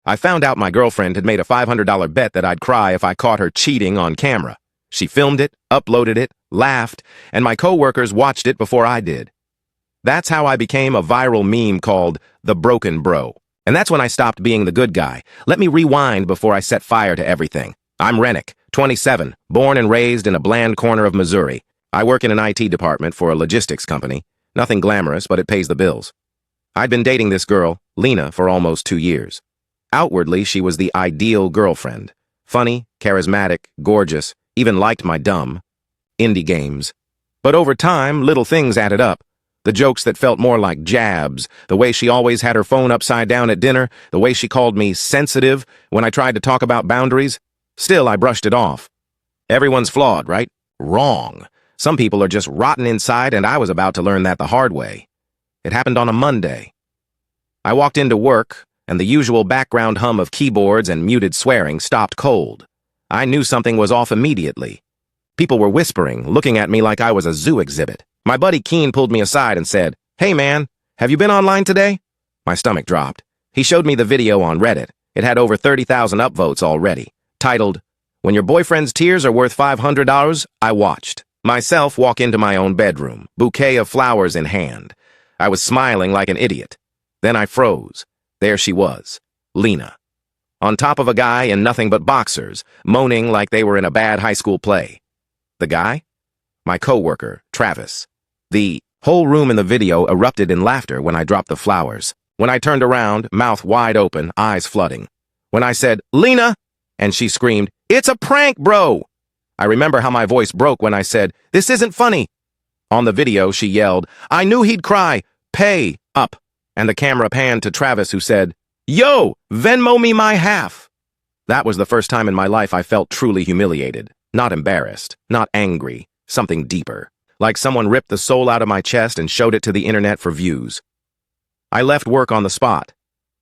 I found out my girlfriend had made a $500 bet that I'd cry if I caught her cheating on camera. She filmed it, uploaded it, laughed, and my coworkers watched it before I did. That's how I became a viral meme called The Broken Bro. And that's when I stopped being the good guy. Let me rewind before I set fire to everything. I'm Rennick, 27, born and raised in a bland corner of Missouri. I work in an IT department for a logistics company. Nothing glamorous, but it pays the bills. I'd been dating this girl, Lena, for almost 2 years. Outwardly, she was the ideal girlfriend. Funny, charismatic, gorgeous, even liked my dumb indie games. But over time, little things added up. The jokes that felt more like jabs, the way she always had her phone upside down at dinner, the way she called me sensitive when I tried to talk about boundaries. Still, I brushed it off. Everyone's flawed, right? Wrong. Some people are just rotten inside, and I was about to learn that the hard way. It happened on a Monday. I walked into work, and the usual background hum of keyboards and muted swearing stopped cold. I knew something was off immediately. People were whispering, looking at me like I was a zoo exhibit. My buddy Keen pulled me aside and said, "Hey man, have you been online today?" My stomach dropped. He showed me the video on Reddit. It had over 30,000 upvotes already. Titled, "When Your Boyfriend's Tears Are Worth $500, I Watched Myself Walk Into My Own Bedroom, bouquet of flowers in hand." I was smiling like an idiot. Then I froze. There she was, Lena, on top of a guy in nothing but boxers, moaning like they were in a bad high school play. The guy? My coworker, Travis. The whole room in the video erupted in laughter when I dropped the flowers. When I turned around, mouth wide open, eyes flooding. When I said, "Lena," and she screamed, "It's a prank, bro!" I remember how my voice broke when I said, "This isn't funny." On the video, she yelled, "I knew he'd cry. Pay up." And the camera panned to Travis, who said, "Yo, Venmo me my half." That was the first time in my life I felt truly humiliated. Not embarrassed, not angry, something deeper. Like someone ripped the soul out of my chest and showed it to the internet for views. I left work on the spot.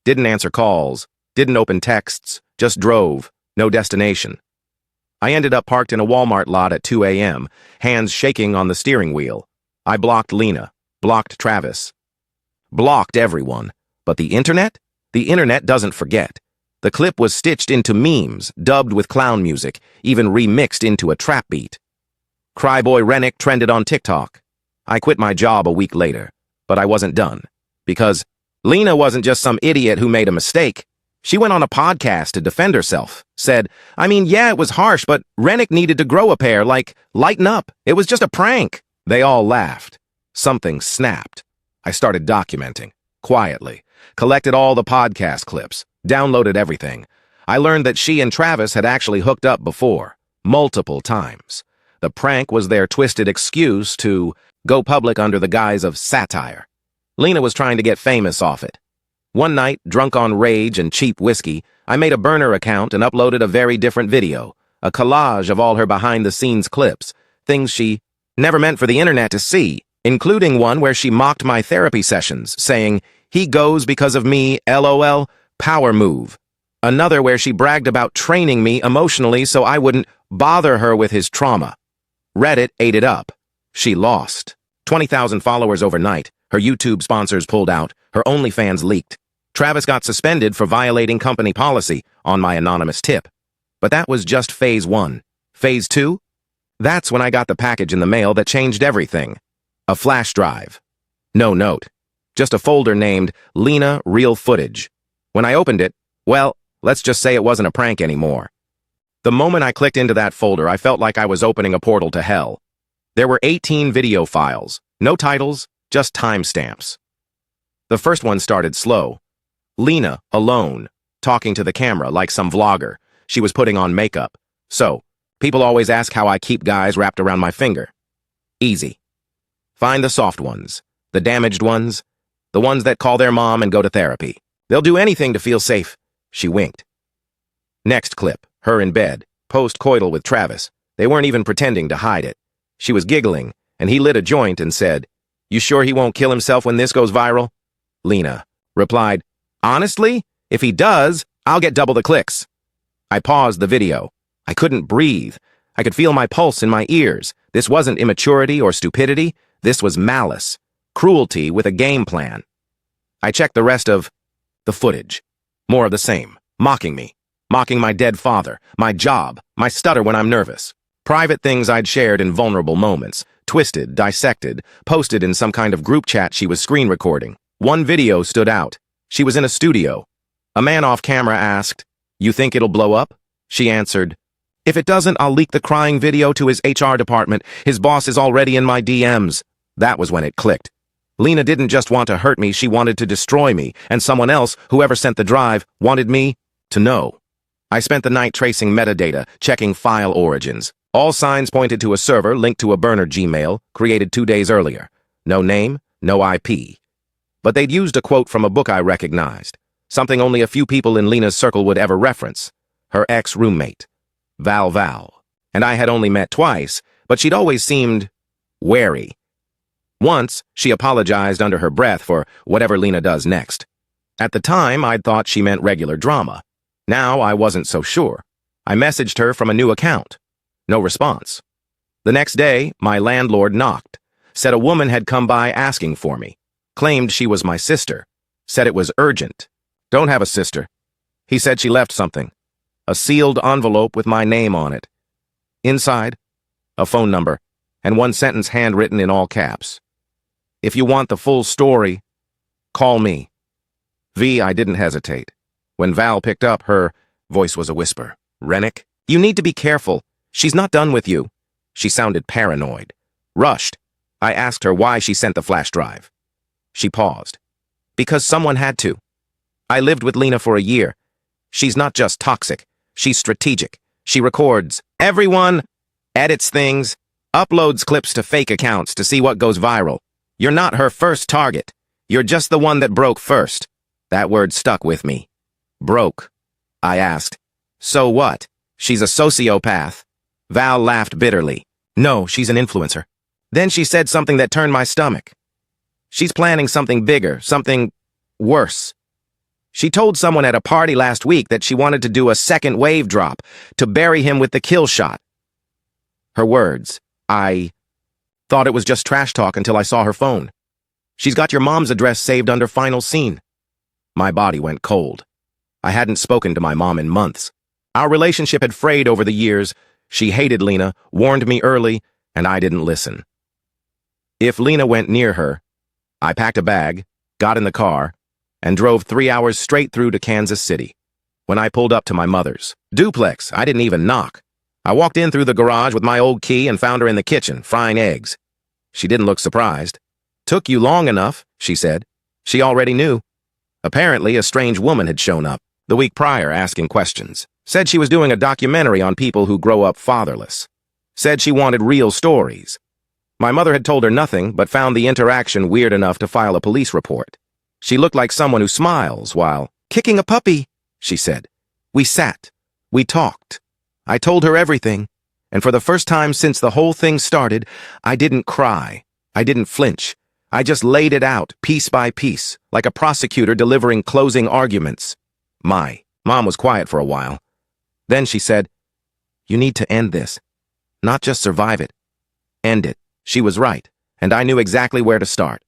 Didn't answer calls, didn't open texts, just drove, no destination. I ended up parked in a Walmart lot at 2 a.m., hands shaking on the steering wheel. I blocked Lena, blocked Travis, blocked everyone. But the internet? The internet doesn't forget. The clip was stitched into memes, dubbed with clown music, even remixed into a trap beat. Cryboy Rennick trended on TikTok. I quit my job a week later, but I wasn't done. Because Lena wasn't just some idiot who made a mistake. She went on a podcast to defend herself, said, "I mean, yeah, it was harsh, but Rennick needed to grow a pair, like, lighten up. It was just a prank." They all laughed. Something snapped. I started documenting, quietly, collected all the podcast clips, downloaded everything. I learned that she and Travis had actually hooked up before, multiple times. The prank was their twisted excuse to go public under the guise of satire. Lena was trying to get famous off it. One night, drunk on rage and cheap whiskey, I made a burner account and uploaded a very different video, a collage of all her behind-the-scenes clips, things she never meant for the internet to see, including one where she mocked my therapy sessions, saying, "He goes because of me, LOL, power move." Another where she bragged about training me emotionally so I wouldn't bother her with his trauma. Reddit ate it up. She lost. 20,000 followers overnight. Her YouTube sponsors pulled out. Her OnlyFans leaked. Travis got suspended for violating company policy on my anonymous tip. But that was just phase 1. Phase 2? That's when I got the package in the mail that changed everything. A flash drive. No note. Just a folder named Lena Real Footage. When I opened it, well, let's just say it wasn't a prank anymore. The moment I clicked into that folder, I felt like I was opening a portal to hell. There were 18 video files. No titles, just timestamps. The first one started slow. Lena, alone, talking to the camera like some vlogger. She was putting on makeup. So, people always ask how I keep guys wrapped around my finger. Easy. Find the soft ones, the damaged ones, the ones that call their mom and go to therapy. They'll do anything to feel safe. She winked. Next clip, her in bed, post-coital with Travis. They weren't even pretending to hide it. She was giggling, and he lit a joint and said, "You sure he won't kill himself when this goes viral?" Lena replied, "Honestly, if he does, I'll get double the clicks." I paused the video. I couldn't breathe. I could feel my pulse in my ears. This wasn't immaturity or stupidity. This was malice, cruelty with a game plan. I checked the rest of the footage. More of the same. Mocking me. Mocking my dead father, my job, my stutter when I'm nervous. Private things I'd shared in vulnerable moments, twisted, dissected, posted in some kind of group chat she was screen recording. One video stood out. She was in a studio. A man off camera asked, "You think it'll blow up?" She answered, "If it doesn't, I'll leak the crying video to his HR department. His boss is already in my DMs." That was when it clicked. Lena didn't just want to hurt me, she wanted to destroy me, and someone else, whoever sent the drive, wanted me to know. I spent the night tracing metadata, checking file origins. All signs pointed to a server linked to a burner Gmail, created 2 days earlier. No name, no IP. But they'd used a quote from a book I recognized, something only a few people in Lena's circle would ever reference. Her ex-roommate, Val. And I had only met twice, but she'd always seemed wary. Once, she apologized under her breath for whatever Lena does next. At the time, I'd thought she meant regular drama. Now, I wasn't so sure. I messaged her from a new account. No response. The next day, my landlord knocked, said a woman had come by asking for me, claimed she was my sister, said it was urgent. Don't have a sister. He said she left something. A sealed envelope with my name on it. Inside, a phone number, and one sentence handwritten in all caps. "If you want the full story, call me." I didn't hesitate. When Val picked up, her voice was a whisper. "Rennick, you need to be careful. She's not done with you." She sounded paranoid. Rushed. I asked her why she sent the flash drive. She paused. "Because someone had to. I lived with Lena for a year. She's not just toxic. She's strategic. She records everyone, edits things, uploads clips to fake accounts to see what goes viral. You're not her first target. You're just the one that broke first." That word stuck with me. Broke. I asked, "So what? She's a sociopath." Val laughed bitterly. "No, she's an influencer." Then she said something that turned my stomach. "She's planning something bigger, something worse. She told someone at a party last week that she wanted to do a second wave drop to bury him with the kill shot." Her words. I thought it was just trash talk until I saw her phone. "She's got your mom's address saved under final scene." My body went cold. I hadn't spoken to my mom in months. Our relationship had frayed over the years. She hated Lena, warned me early, and I didn't listen. If Lena went near her, I packed a bag, got in the car, and drove 3 hours straight through to Kansas City. When I pulled up to my mother's duplex, I didn't even knock. I walked in through the garage with my old key and found her in the kitchen, frying eggs. She didn't look surprised. "Took you long enough," she said. She already knew. Apparently, a strange woman had shown up the week prior asking questions. Said she was doing a documentary on people who grow up fatherless. Said she wanted real stories. My mother had told her nothing, but found the interaction weird enough to file a police report. She looked like someone who smiles while kicking a puppy, she said. We sat. We talked. I told her everything. And for the first time since the whole thing started, I didn't cry. I didn't flinch. I just laid it out, piece by piece, like a prosecutor delivering closing arguments. My mom was quiet for a while. Then she said, "You need to end this. Not just survive it. End it." She was right, and I knew exactly where to start.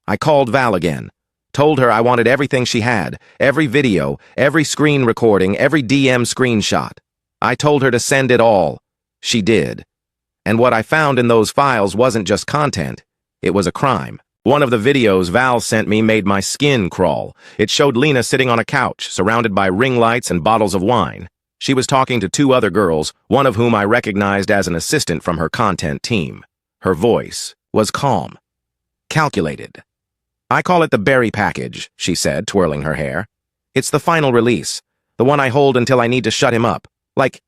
I called Val again, told her I wanted everything she had, every video, every screen recording, every DM screenshot. I told her to send it all. She did. And what I found in those files wasn't just content. It was a crime. One of the videos Val sent me made my skin crawl. It showed Lena sitting on a couch, surrounded by ring lights and bottles of wine. She was talking to 2 other girls, one of whom I recognized as an assistant from her content team. Her voice was calm, calculated. "I call it the berry package," she said, twirling her hair. "It's the final release, the one I hold until I need to shut him up. Like,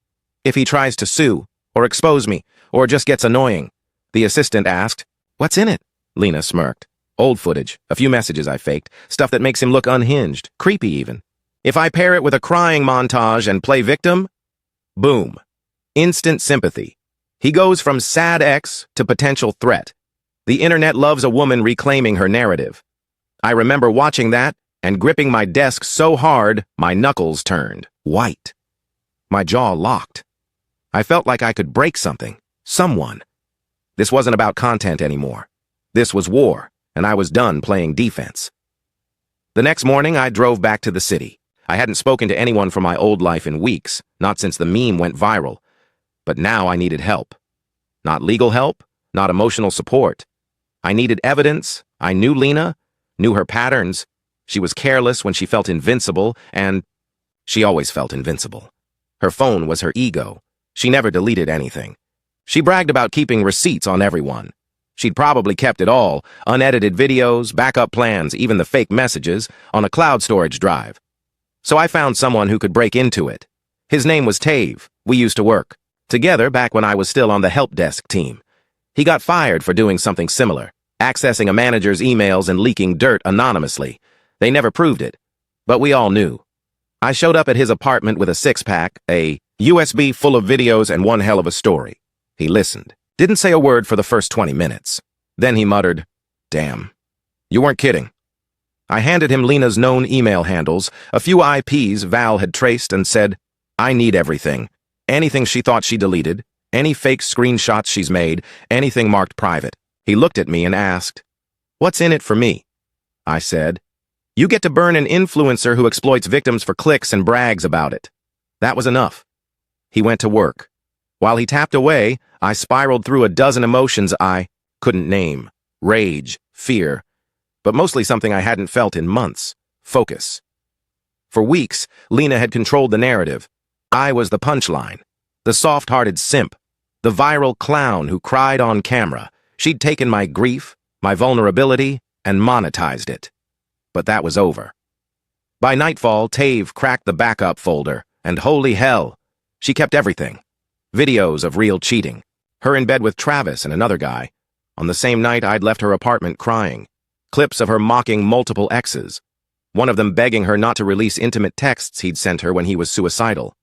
if he tries to sue, or expose me, or just gets annoying." The assistant asked, "What's in it?" Lena smirked. "Old footage, a few messages I faked, stuff that makes him look unhinged, creepy even. If I pair it with a crying montage and play victim, boom. Instant sympathy. He goes from sad ex to potential threat. The internet loves a woman reclaiming her narrative. I remember watching that and gripping my desk so hard, my knuckles turned white. My jaw locked. I felt like I could break something, someone. This wasn't about content anymore. This was war, and I was done playing defense. The next morning, I drove back to the city. I hadn't spoken to anyone from my old life in weeks, not since the meme went viral. But now I needed help. Not legal help, not emotional support. I needed evidence. I knew Lena, knew her patterns. She was careless when she felt invincible, and she always felt invincible. Her phone was her ego. She never deleted anything. She bragged about keeping receipts on everyone. She'd probably kept it all, unedited videos, backup plans, even the fake messages, on a cloud storage drive. So I found someone who could break into it. His name was Tave. We used to work together back when I was still on the help desk team. He got fired for doing something similar, accessing a manager's emails and leaking dirt anonymously. They never proved it, but we all knew. I showed up at his apartment with a six-pack, a USB full of videos, and one hell of a story. He listened. Didn't say a word for the first 20 minutes. Then he muttered, "Damn. You weren't kidding." I handed him Lena's known email handles, a few IPs Val had traced, and said, "I need everything. Anything she thought she deleted, any fake screenshots she's made, anything marked private." He looked at me and asked, "What's in it for me?" I said, "You get to burn an influencer who exploits victims for clicks and brags about it." That was enough. He went to work. While he tapped away, I spiraled through a dozen emotions I couldn't name. Rage, fear, but mostly something I hadn't felt in months. Focus. For weeks, Lena had controlled the narrative. I was the punchline, the soft-hearted simp, the viral clown who cried on camera. She'd taken my grief, my vulnerability, and monetized it. But that was over. By nightfall, Tave cracked the backup folder, and holy hell, she kept everything. Videos of real cheating, her in bed with Travis and another guy. On the same night, I'd left her apartment crying. Clips of her mocking multiple exes. One of them begging her not to release intimate texts he'd sent her when he was suicidal.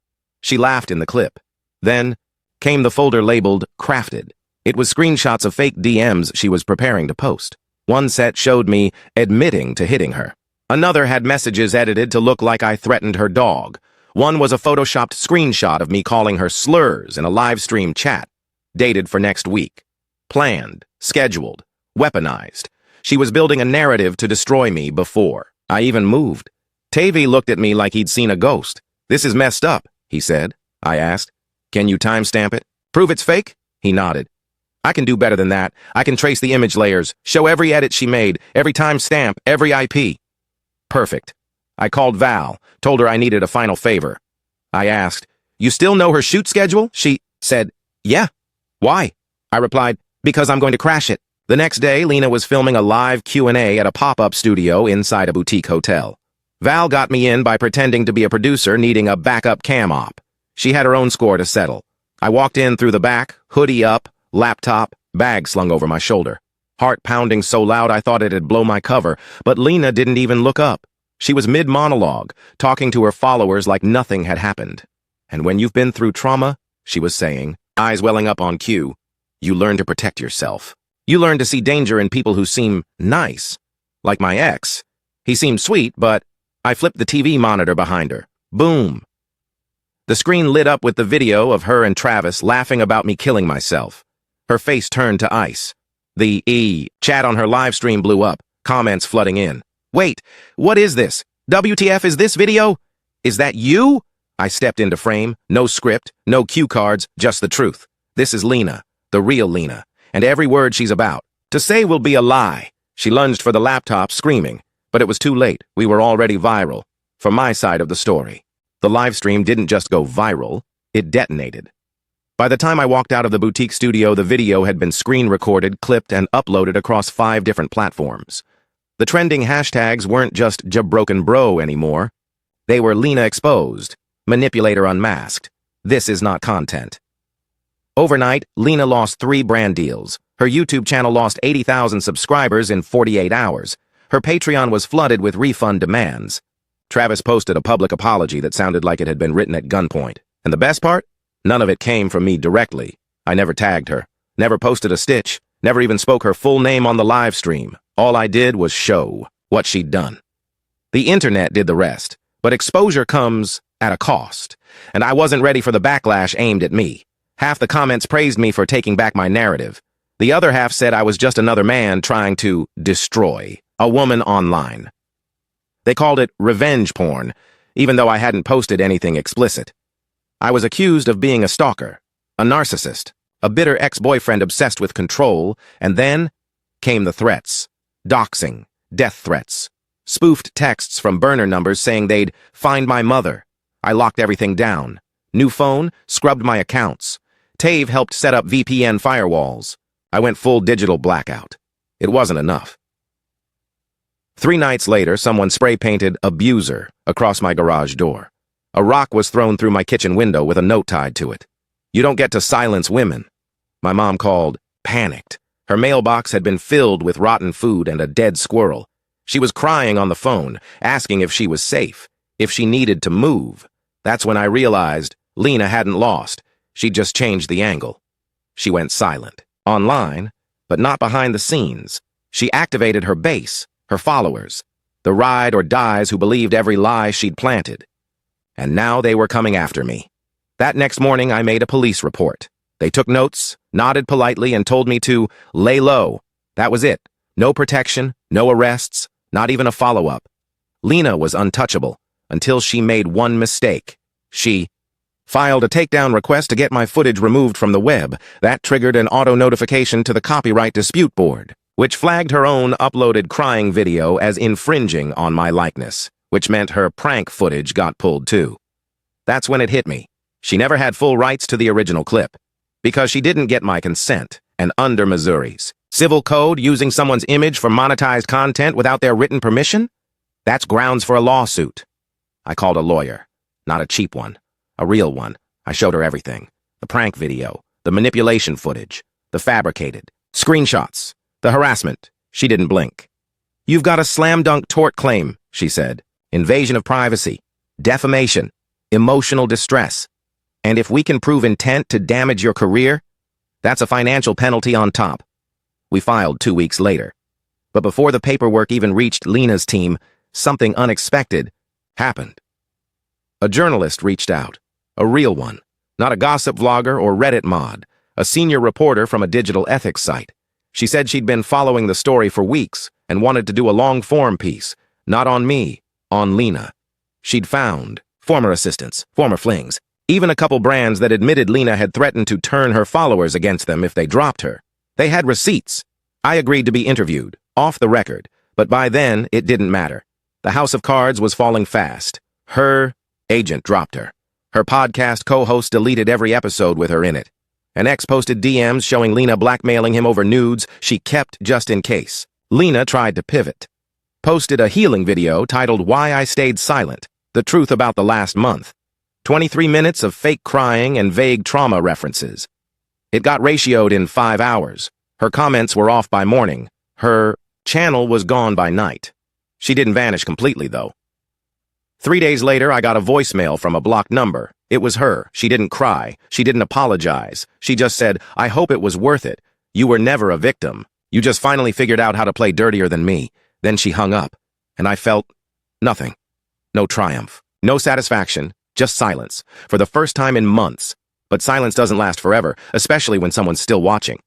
She laughed in the clip. Then came the folder labeled Crafted. It was screenshots of fake DMs she was preparing to post. One set showed me admitting to hitting her. Another had messages edited to look like I threatened her dog. One was a photoshopped screenshot of me calling her slurs in a live stream chat, dated for next week. Planned, scheduled, weaponized. She was building a narrative to destroy me before I even moved. Tavy looked at me like he'd seen a ghost. "This is messed up," he said. I asked, "Can you timestamp it? Prove it's fake?" He nodded. "I can do better than that. I can trace the image layers, show every edit she made, every timestamp, every IP." Perfect. I called Val, told her I needed a final favor. I asked, "You still know her shoot schedule?" She said, "Yeah." "Why?" I replied, "Because I'm going to crash it." The next day, Lena was filming a live Q&A at a pop-up studio inside a boutique hotel. Val got me in by pretending to be a producer needing a backup cam op. She had her own score to settle. I walked in through the back, hoodie up, laptop, bag slung over my shoulder. Heart pounding so loud I thought it'd blow my cover, but Lena didn't even look up. She was mid-monologue, talking to her followers like nothing had happened. "And when you've been through trauma," she was saying, eyes welling up on cue, "you learn to protect yourself. You learn to see danger in people who seem nice. Like my ex. He seemed sweet, but..." I flipped the TV monitor behind her. Boom. The screen lit up with the video of her and Travis laughing about me killing myself. Her face turned to ice. The chat on her live stream blew up, comments flooding in. "Wait, what is this? WTF, is this video? Is that you?" I stepped into frame. No script, no cue cards, just the truth. This is Lena, the real Lena, and every word she's about. To say will be a lie. She lunged for the laptop, screaming. But it was too late. We were already viral. For my side of the story. The live stream didn't just go viral, it detonated. By the time I walked out of the boutique studio, the video had been screen recorded, clipped, and uploaded across 5 different platforms. The trending hashtags weren't just Jabroken Bro anymore. They were Lena Exposed, Manipulator Unmasked. This is not content. Overnight, Lena lost 3 brand deals. Her YouTube channel lost 80,000 subscribers in 48 hours. Her Patreon was flooded with refund demands. Travis posted a public apology that sounded like it had been written at gunpoint. And the best part? None of it came from me directly. I never tagged her, never posted a stitch, never even spoke her full name on the live stream. All I did was show what she'd done. The internet did the rest, but exposure comes at a cost, and I wasn't ready for the backlash aimed at me. Half the comments praised me for taking back my narrative. The other half said I was just another man trying to destroy a woman online. They called it revenge porn, even though I hadn't posted anything explicit. I was accused of being a stalker, a narcissist, a bitter ex-boyfriend obsessed with control, and then came the threats. Doxing, death threats, spoofed texts from burner numbers saying they'd find my mother. I locked everything down. New phone, scrubbed my accounts. Tave helped set up VPN firewalls. I went full digital blackout. It wasn't enough. 3 nights later, someone spray-painted "abuser" across my garage door. A rock was thrown through my kitchen window with a note tied to it. "You don't get to silence women." My mom called, panicked. Her mailbox had been filled with rotten food and a dead squirrel. She was crying on the phone, asking if she was safe, if she needed to move. That's when I realized Lena hadn't lost. She'd just changed the angle. She went silent. Online, but not behind the scenes. She activated her base, her followers, the ride-or-dies who believed every lie she'd planted. And now they were coming after me. That next morning, I made a police report. They took notes, nodded politely, and told me to lay low. That was it. No protection, no arrests, not even a follow-up. Lena was untouchable until she made one mistake. She filed a takedown request to get my footage removed from the web. That triggered an auto-notification to the Copyright Dispute Board, which flagged her own uploaded crying video as infringing on my likeness, which meant her prank footage got pulled too. That's when it hit me. She never had full rights to the original clip, because she didn't get my consent, and under Missouri's civil code, using someone's image for monetized content without their written permission? That's grounds for a lawsuit. I called a lawyer, not a cheap one, a real one. I showed her everything. The prank video, the manipulation footage, the fabricated, screenshots, the harassment. She didn't blink. "You've got a slam-dunk tort claim," she said. "Invasion of privacy, defamation, emotional distress. And if we can prove intent to damage your career, that's a financial penalty on top." We filed 2 weeks later. But before the paperwork even reached Lena's team, something unexpected happened. A journalist reached out, a real one, not a gossip vlogger or Reddit mod, a senior reporter from a digital ethics site. She said she'd been following the story for weeks and wanted to do a long-form piece, not on me, on Lena. She'd found former assistants, former flings, even a couple brands that admitted Lena had threatened to turn her followers against them if they dropped her. They had receipts. I agreed to be interviewed, off the record, but by then it didn't matter. The house of cards was falling fast. Her agent dropped her. Her podcast co-host deleted every episode with her in it. An ex posted DMs showing Lena blackmailing him over nudes she kept just in case. Lena tried to pivot. Posted a healing video titled "Why I Stayed Silent," the truth about the last month. 23 minutes of fake crying and vague trauma references. It got ratioed in 5 hours. Her comments were off by morning. Her channel was gone by night. She didn't vanish completely, though. 3 days later, I got a voicemail from a blocked number. It was her. She didn't cry. She didn't apologize. She just said, "I hope it was worth it. You were never a victim. You just finally figured out how to play dirtier than me." Then she hung up, and I felt nothing. No triumph. No satisfaction. Just silence. For the first time in months. But silence doesn't last forever, especially when someone's still watching.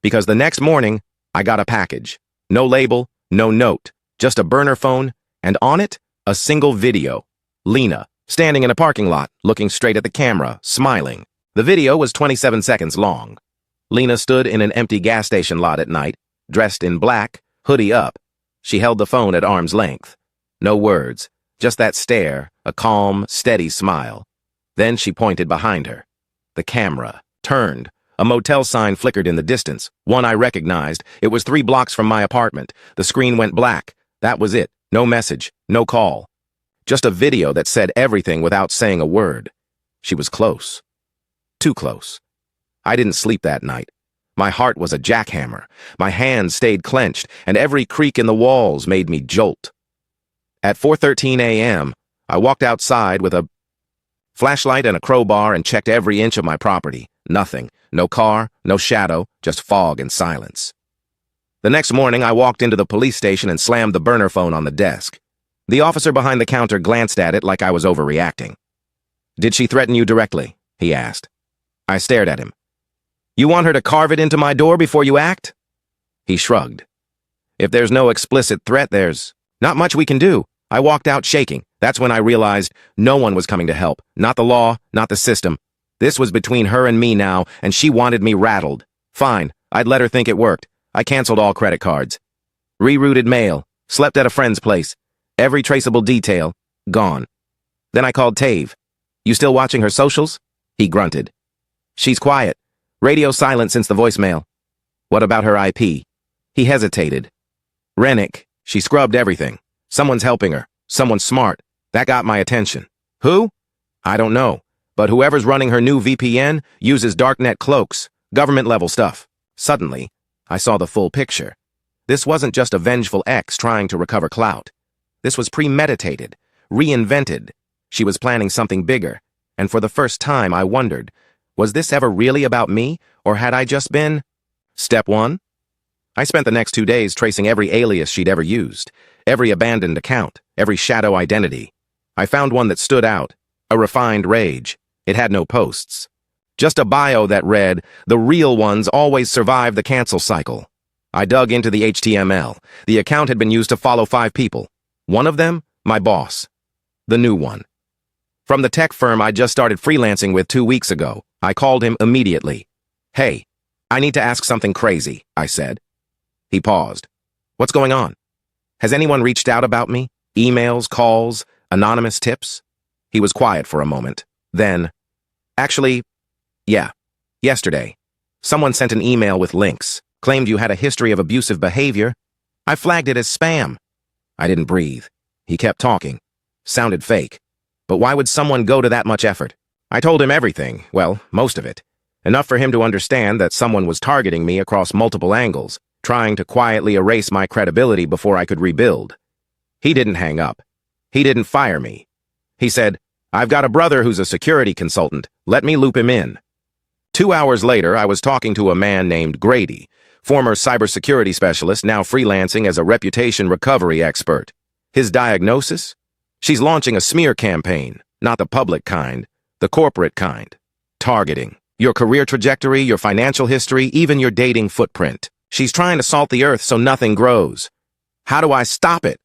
Because the next morning, I got a package. No label, no note. Just a burner phone, and on it, a single video. Lena, standing in a parking lot, looking straight at the camera, smiling. The video was 27 seconds long. Lena stood in an empty gas station lot at night, dressed in black, hoodie up. She held the phone at arm's length. No words, just that stare, a calm, steady smile. Then she pointed behind her. The camera turned. A motel sign flickered in the distance, one I recognized. It was 3 blocks from my apartment. The screen went black. That was it. No message, no call. Just a video that said everything without saying a word. She was close. Too close. I didn't sleep that night. My heart was a jackhammer. My hands stayed clenched, and every creak in the walls made me jolt. At 4:13 a.m., I walked outside with a flashlight and a crowbar and checked every inch of my property. Nothing. No car, no shadow, just fog and silence. The next morning, I walked into the police station and slammed the burner phone on the desk. The officer behind the counter glanced at it like I was overreacting. "Did she threaten you directly?" he asked. I stared at him. "You want her to carve it into my door before you act?" He shrugged. "If there's no explicit threat, there's not much we can do." I walked out shaking. That's when I realized no one was coming to help. Not the law, not the system. This was between her and me now, and she wanted me rattled. Fine, I'd let her think it worked. I canceled all credit cards. Rerouted mail. Slept at a friend's place. Every traceable detail. Gone. Then I called Tave. You still watching her socials? He grunted. She's quiet. Radio silent since the voicemail. What about her IP? He hesitated. Rennick. She scrubbed everything. Someone's helping her. Someone smart. That got my attention. Who? I don't know. But whoever's running her new VPN uses darknet cloaks, government-level stuff. Suddenly, I saw the full picture. This wasn't just a vengeful ex trying to recover clout. This was premeditated, reinvented. She was planning something bigger, and for the first time I wondered, was this ever really about me, or had I just been? Step 1? I spent the next 2 days tracing every alias she'd ever used, every abandoned account, every shadow identity. I found one that stood out, a refined rage. It had no posts. Just a bio that read, "The real ones always survive the cancel cycle." I dug into the HTML. The account had been used to follow 5 people. One of them, my boss. The new one. From the tech firm I just started freelancing with 2 weeks ago, I called him immediately. "Hey, I need to ask something crazy," I said. He paused. "What's going on? Has anyone reached out about me? Emails, calls, anonymous tips?" He was quiet for a moment. Then, "Actually, yeah, yesterday. Someone sent an email with links, claimed you had a history of abusive behavior. I flagged it as spam." I didn't breathe. He kept talking. Sounded fake. But why would someone go to that much effort? I told him everything, well, most of it. Enough for him to understand that someone was targeting me across multiple angles, trying to quietly erase my credibility before I could rebuild. He didn't hang up. He didn't fire me. He said, "I've got a brother who's a security consultant. Let me loop him in." 2 hours later, I was talking to a man named Grady, former cybersecurity specialist, now freelancing as a reputation recovery expert. His diagnosis? She's launching a smear campaign, not the public kind, the corporate kind. Targeting your career trajectory, your financial history, even your dating footprint. She's trying to salt the earth so nothing grows. How do I stop it?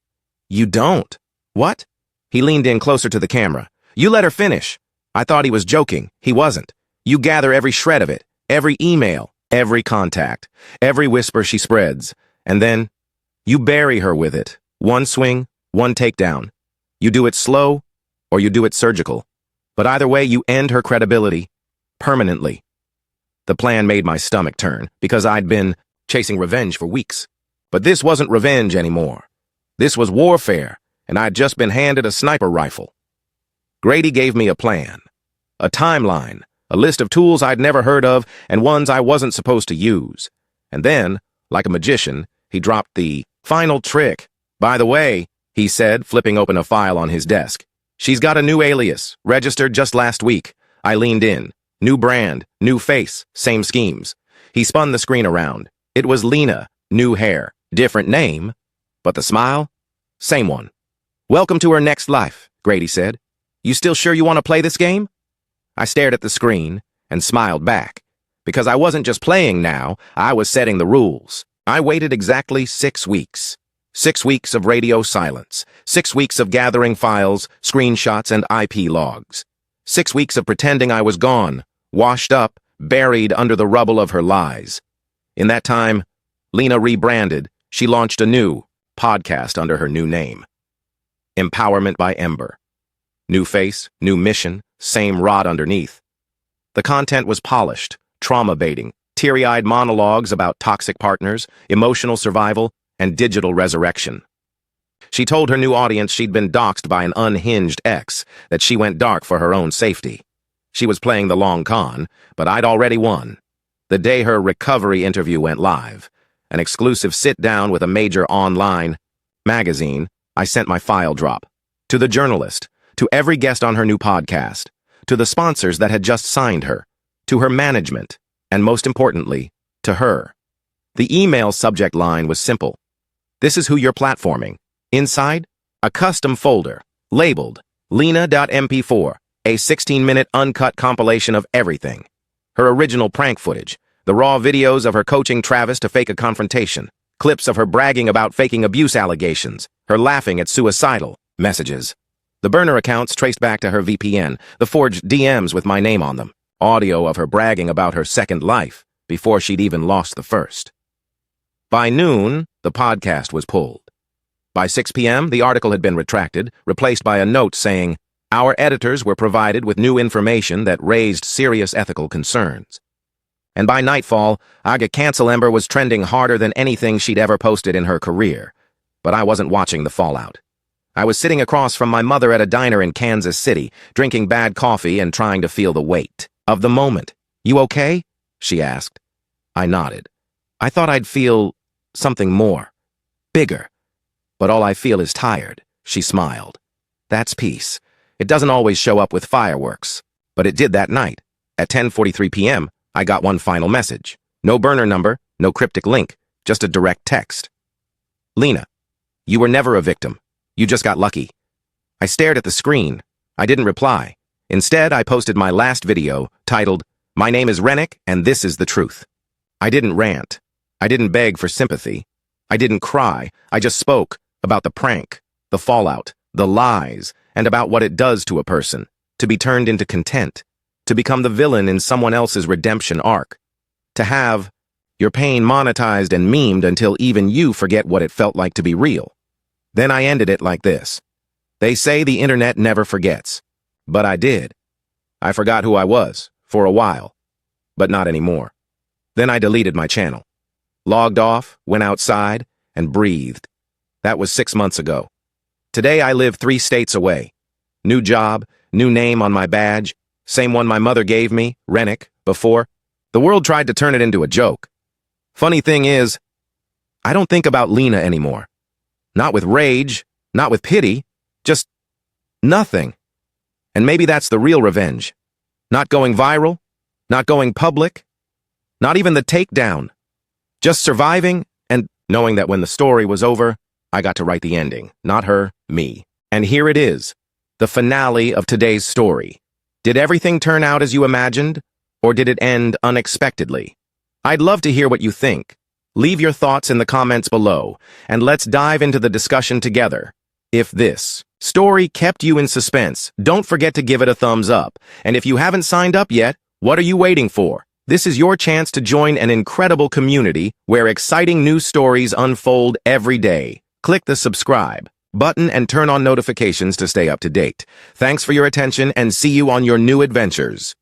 You don't. What? He leaned in closer to the camera. You let her finish. I thought he was joking. He wasn't. You gather every shred of it, every email, every contact, every whisper she spreads, and then you bury her with it. One swing, one takedown. You do it slow, or you do it surgical. But either way, you end her credibility permanently. The plan made my stomach turn, because I'd been chasing revenge for weeks. But this wasn't revenge anymore. This was warfare, and I'd just been handed a sniper rifle. Grady gave me a plan, a timeline, a list of tools I'd never heard of and ones I wasn't supposed to use. And then, like a magician, he dropped the final trick. "By the way," he said, flipping open a file on his desk, "she's got a new alias, registered just last week." I leaned in. New brand, new face, same schemes. He spun the screen around. It was Lena, new hair, different name, but the smile? Same one. "Welcome to her next life," Grady said. "You still sure you want to play this game?" I stared at the screen and smiled back. Because I wasn't just playing now, I was setting the rules. I waited exactly 6 weeks. 6 weeks of radio silence. 6 weeks of gathering files, screenshots, and IP logs. 6 weeks of pretending I was gone, washed up, buried under the rubble of her lies. In that time, Lena rebranded. She launched a new podcast under her new name. Empowerment by Ember. New face, new mission, same rod underneath. The content was polished, trauma-baiting, teary-eyed monologues about toxic partners, emotional survival, and digital resurrection. She told her new audience she'd been doxxed by an unhinged ex, that she went dark for her own safety. She was playing the long con, but I'd already won. The day her recovery interview went live, an exclusive sit-down with a major online magazine, I sent my file drop. To the journalist, to every guest on her new podcast, to the sponsors that had just signed her, to her management, and most importantly, to her. The email subject line was simple. "This is who you're platforming." Inside, a custom folder, labeled Lena.mp4, a 16-minute uncut compilation of everything. Her original prank footage, the raw videos of her coaching Travis to fake a confrontation, clips of her bragging about faking abuse allegations, her laughing at suicidal, Messages. The burner accounts traced back to her VPN, the forged DMs with my name on them, audio of her bragging about her second life before she'd even lost the first. By noon, the podcast was pulled. By 6 p.m., the article had been retracted, replaced by a note saying, "Our editors were provided with new information that raised serious ethical concerns." And by nightfall, Aga Cancel Ember was trending harder than anything she'd ever posted in her career. But I wasn't watching the fallout. I was sitting across from my mother at a diner in Kansas City, drinking bad coffee and trying to feel the weight of the moment. "You okay?" she asked. I nodded. I thought I'd feel something more, bigger. "But all I feel is tired," she smiled. "That's peace. It doesn't always show up with fireworks, but it did that night. At 10:43 p.m., I got one final message. No burner number, no cryptic link, just a direct text. "Lena, you were never a victim. You just got lucky." I stared at the screen. I didn't reply. Instead, I posted my last video, titled, "My name is Rennick, and this is the truth." I didn't rant. I didn't beg for sympathy. I didn't cry. I just spoke about the prank, the fallout, the lies, and about what it does to a person, to be turned into content, to become the villain in someone else's redemption arc, to have your pain monetized and memed until even you forget what it felt like to be real. Then I ended it like this. They say the internet never forgets, but I did. I forgot who I was, for a while, but not anymore. Then I deleted my channel, logged off, went outside, and breathed. That was 6 months ago. Today I live 3 states away. New job, new name on my badge, same one my mother gave me, Rennick, before. The world tried to turn it into a joke. Funny thing is, I don't think about Lena anymore. Not with rage, not with pity, just nothing. And maybe that's the real revenge. Not going viral, not going public, not even the takedown. Just surviving and knowing that when the story was over, I got to write the ending, not her, me. And here it is, the finale of today's story. Did everything turn out as you imagined, or did it end unexpectedly? I'd love to hear what you think. Leave your thoughts in the comments below, and let's dive into the discussion together. If this story kept you in suspense, don't forget to give it a thumbs up. And if you haven't signed up yet, what are you waiting for? This is your chance to join an incredible community where exciting news stories unfold every day. Click the subscribe button and turn on notifications to stay up to date. Thanks for your attention and see you on your new adventures.